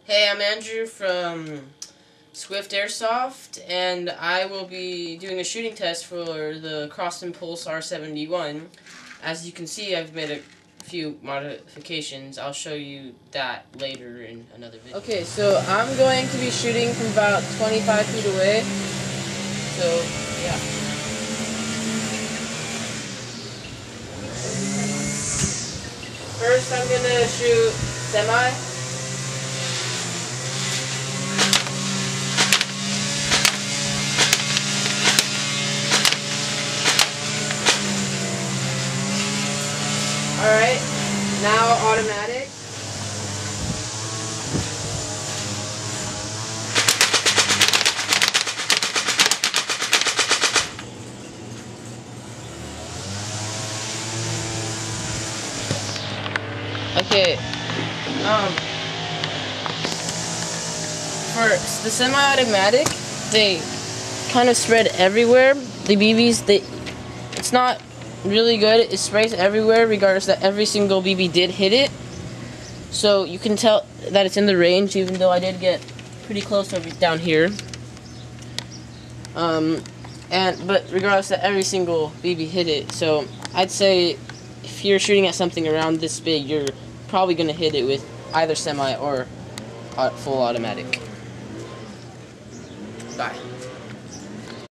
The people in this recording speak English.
Hey, I'm Andrew from Swift Airsoft, and I will be doing a shooting test for the Crosman R71. As you can see, I've made a few modifications. I'll show you that later in another video. Okay, so I'm going to be shooting from about 25 feet away. So, yeah. First, I'm going to shoot semi. Alright, now automatic. Okay, for the semi-automatic, they kind of spread everywhere. The BBs, it's not really good. It sprays everywhere, regardless that every single BB did hit it. So you can tell that it's in the range, even though I did get pretty close over down here. But regardless that every single BB hit it. So I'd say if you're shooting at something around this big, you're probably gonna hit it with either semi or full automatic. Bye.